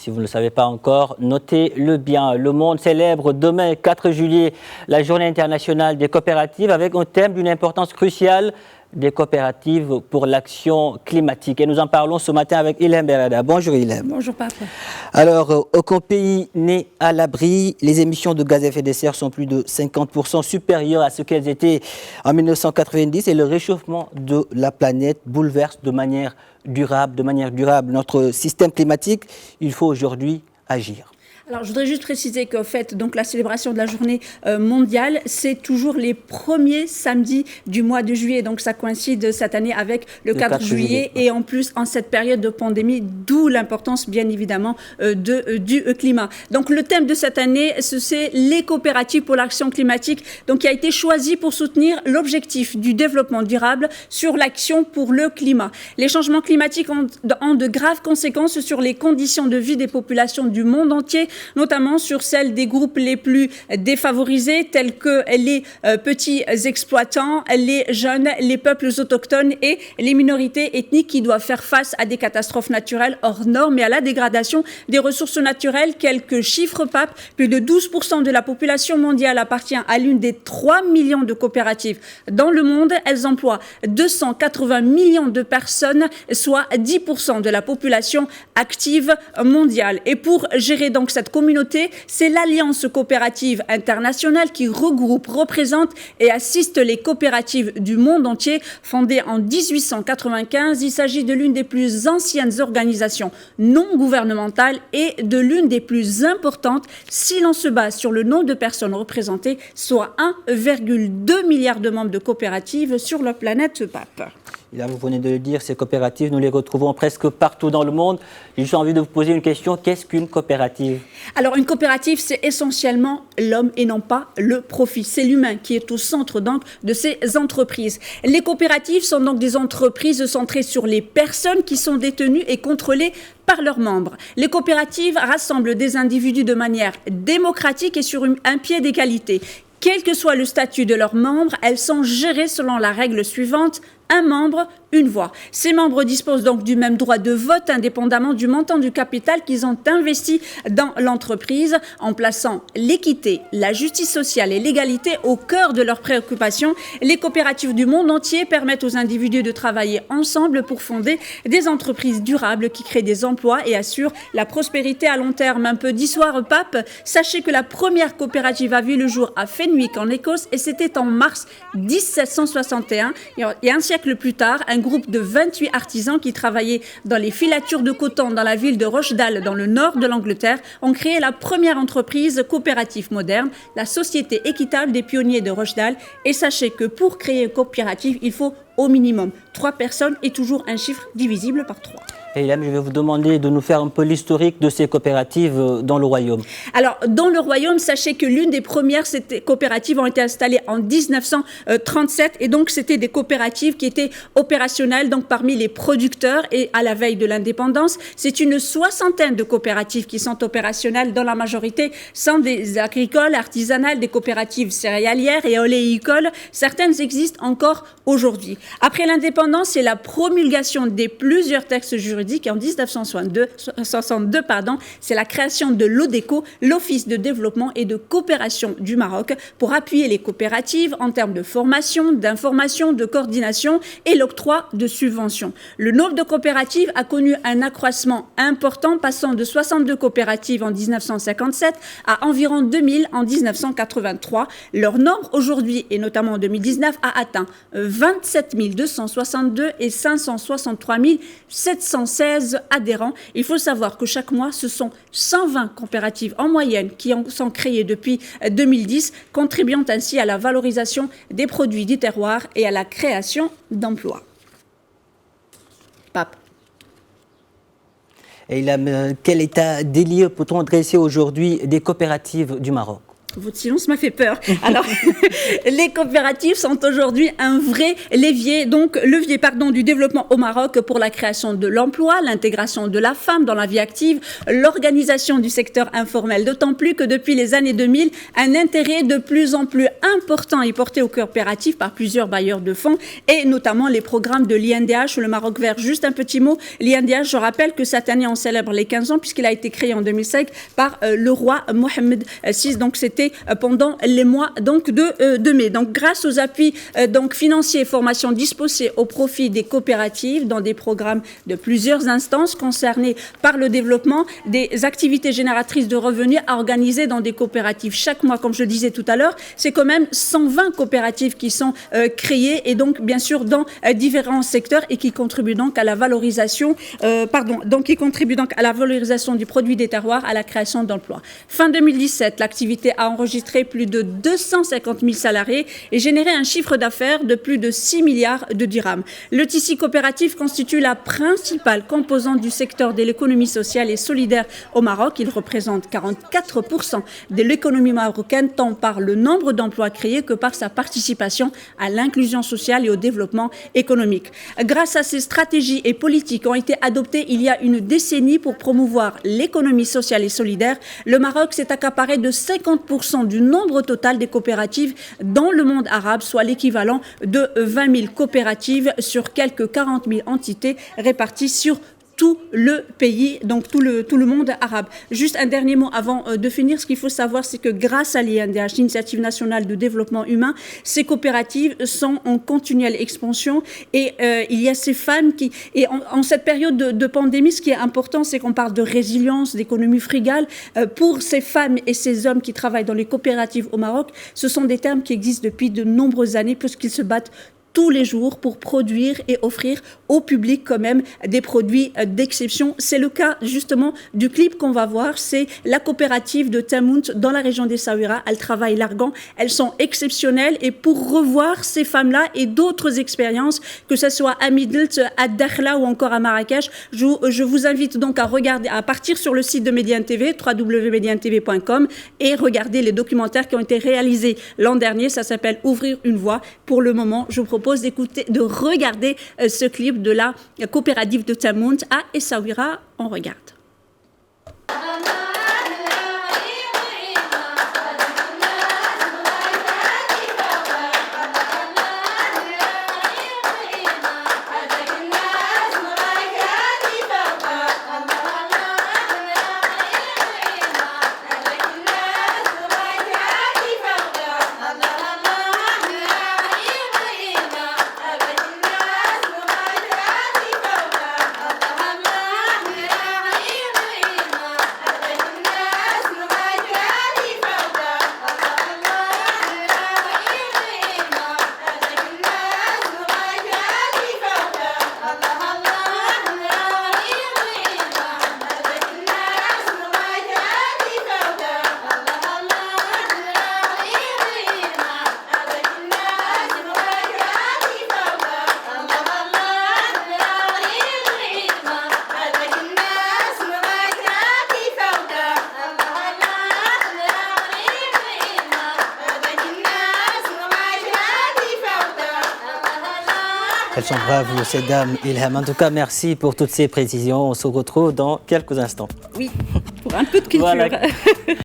Si vous ne le savez pas encore, notez-le bien. Le monde célèbre demain, 4 juillet, la Journée internationale des coopératives avec un thème d'une importance cruciale, des coopératives pour l'action climatique. Et nous en parlons ce matin avec Ilham Berada. Bonjour Ilham. Bonjour papa. Alors, aucun pays n'est à l'abri. Les émissions de gaz à effet de serre sont plus de 50% supérieures à ce qu'elles étaient en 1990 et le réchauffement de la planète bouleverse de manière durable notre système climatique. Il faut aujourd'hui agir. Alors, je voudrais juste préciser qu'en fait, donc, la célébration de la journée mondiale, c'est toujours les premiers samedis du mois de juillet. Donc, ça coïncide cette année avec le 4 juillet. Et en plus, en cette période de pandémie, d'où l'importance, bien évidemment, du climat. Donc, le thème de cette année, c'est les coopératives pour l'action climatique, donc, qui a été choisi pour soutenir l'objectif du développement durable sur l'action pour le climat. Les changements climatiques ont de graves conséquences sur les conditions de vie des populations du monde entier, notamment sur celles des groupes les plus défavorisés, tels que les petits exploitants, les jeunes, les peuples autochtones et les minorités ethniques qui doivent faire face à des catastrophes naturelles hors normes et à la dégradation des ressources naturelles. Quelques chiffres, Pape, plus de 12% de la population mondiale appartient à l'une des 3 millions de coopératives. Dans le monde, elles emploient 280 millions de personnes, soit 10% de la population active mondiale. Et pour gérer donc cette communauté, c'est l'Alliance coopérative internationale qui regroupe, représente et assiste les coopératives du monde entier. Fondée en 1895, il s'agit de l'une des plus anciennes organisations non gouvernementales et de l'une des plus importantes si l'on se base sur le nombre de personnes représentées, soit 1,2 milliard de membres de coopératives sur la planète, Pape. Et là, vous venez de le dire, ces coopératives, nous les retrouvons presque partout dans le monde. J'ai juste envie de vous poser une question. Qu'est-ce qu'une coopérative ? Alors, une coopérative, c'est essentiellement l'homme et non pas le profit. C'est l'humain qui est au centre donc de ces entreprises. Les coopératives sont donc des entreprises centrées sur les personnes qui sont détenues et contrôlées par leurs membres. Les coopératives rassemblent des individus de manière démocratique et sur un pied d'égalité. Quel que soit le statut de leurs membres, elles sont gérées selon la règle suivante: un membre, une voix. Ces membres disposent donc du même droit de vote indépendamment du montant du capital qu'ils ont investi dans l'entreprise, en plaçant l'équité, la justice sociale et l'égalité au cœur de leurs préoccupations. Les coopératives du monde entier permettent aux individus de travailler ensemble pour fonder des entreprises durables qui créent des emplois et assurent la prospérité à long terme. Un peu d'histoire, Pape. Sachez que la première coopérative a vu le jour à Fenwick en Écosse et c'était en mars 1761. Et un siècle plus tard, un groupe de 28 artisans qui travaillaient dans les filatures de coton dans la ville de Rochdale, dans le nord de l'Angleterre, ont créé la première entreprise coopérative moderne, la Société équitable des pionniers de Rochdale. Et sachez que pour créer une coopérative, il faut au minimum 3 personnes et toujours un chiffre divisible par 3. Et là, je vais vous demander de nous faire un peu l'historique de ces coopératives dans le Royaume. Alors, dans le Royaume, sachez que l'une des premières coopératives ont été installées en 1937 et donc c'était des coopératives qui étaient opérationnelles donc parmi les producteurs et à la veille de l'indépendance. C'est une soixantaine de coopératives qui sont opérationnelles, dans la majorité sont des agricoles, artisanales, des coopératives céréalières et oléicoles. Certaines existent encore aujourd'hui. Après l'indépendance, c'est la promulgation des plusieurs textes juridiques. En 1962, c'est la création de l'ODECO, l'Office de développement et de coopération du Maroc, pour appuyer les coopératives en termes de formation, d'information, de coordination et l'octroi de subventions. Le nombre de coopératives a connu un accroissement important, passant de 62 coopératives en 1957 à environ 2000 en 1983. Leur nombre aujourd'hui, et notamment en 2019, a atteint 27 262 et 563 716 adhérents. Il faut savoir que chaque mois, ce sont 120 coopératives en moyenne qui sont créées depuis 2010, contribuant ainsi à la valorisation des produits du terroir et à la création d'emplois. Pape. Et quel état des lieux peut-on dresser aujourd'hui des coopératives du Maroc ? votre silence m'a fait peur. Alors, les coopératives sont aujourd'hui un vrai levier du développement au Maroc pour la création de l'emploi, l'intégration de la femme dans la vie active, l'organisation du secteur informel. D'autant plus que depuis les années 2000, un intérêt de plus en plus important est porté aux coopératives par plusieurs bailleurs de fonds et notamment les programmes de l'INDH, le Maroc vert. Juste un petit mot, l'INDH, je rappelle que cette année on célèbre les 15 ans puisqu'il a été créé en 2005 par le roi Mohamed VI. Donc c'était pendant les mois de mai. Donc grâce aux appuis financiers et formations disposés au profit des coopératives dans des programmes de plusieurs instances concernées par le développement des activités génératrices de revenus organisées dans des coopératives chaque mois, comme je le disais tout à l'heure, c'est quand même 120 coopératives qui sont créées et donc bien sûr dans différents secteurs et qui contribuent donc à la valorisation du produit des terroirs, à la création d'emplois. Fin 2017, l'activité a enregistré plus de 250 000 salariés et généré un chiffre d'affaires de plus de 6 milliards de dirhams. Le tissu coopératif constitue la principale composante du secteur de l'économie sociale et solidaire au Maroc. Il représente 44% de l'économie marocaine, tant par le nombre d'emplois créés que par sa participation à l'inclusion sociale et au développement économique. Grâce à ces stratégies et politiques qui ont été adoptées il y a une décennie pour promouvoir l'économie sociale et solidaire, le Maroc s'est accaparé de 50% du nombre total des coopératives dans le monde arabe, soit l'équivalent de 20 000 coopératives sur quelques 40 000 entités réparties sur tout le pays, donc tout le monde arabe. Juste un dernier mot avant de finir. Ce qu'il faut savoir, c'est que grâce à l'INDH, l'Initiative nationale de développement humain, ces coopératives sont en continuelle expansion et il y a ces femmes qui... Et en cette période de pandémie, ce qui est important, c'est qu'on parle de résilience, d'économie frugale. Pour ces femmes et ces hommes qui travaillent dans les coopératives au Maroc, ce sont des termes qui existent depuis de nombreuses années puisqu'ils se battent tous les jours pour produire et offrir au public quand même des produits d'exception. C'est le cas justement du clip qu'on va voir, c'est la coopérative de Tamout dans la région d'Essaouira. Elles travaillent l'argan, elles sont exceptionnelles et pour revoir ces femmes-là et d'autres expériences, que ce soit à Midelt, à Dakhla ou encore à Marrakech, je vous invite donc à regarder, à partir sur le site de Médiane TV, www.mediantv.com et regarder les documentaires qui ont été réalisés l'an dernier. Ça s'appelle Ouvrir une voie. Pour le moment, je vous propose de regarder ce clip de la coopérative de Tamout à Essaouira. On regarde. Elles sont braves, ces dames, Ilham. En tout cas, merci pour toutes ces précisions. On se retrouve dans quelques instants. Oui, pour un peu de culture. Voilà.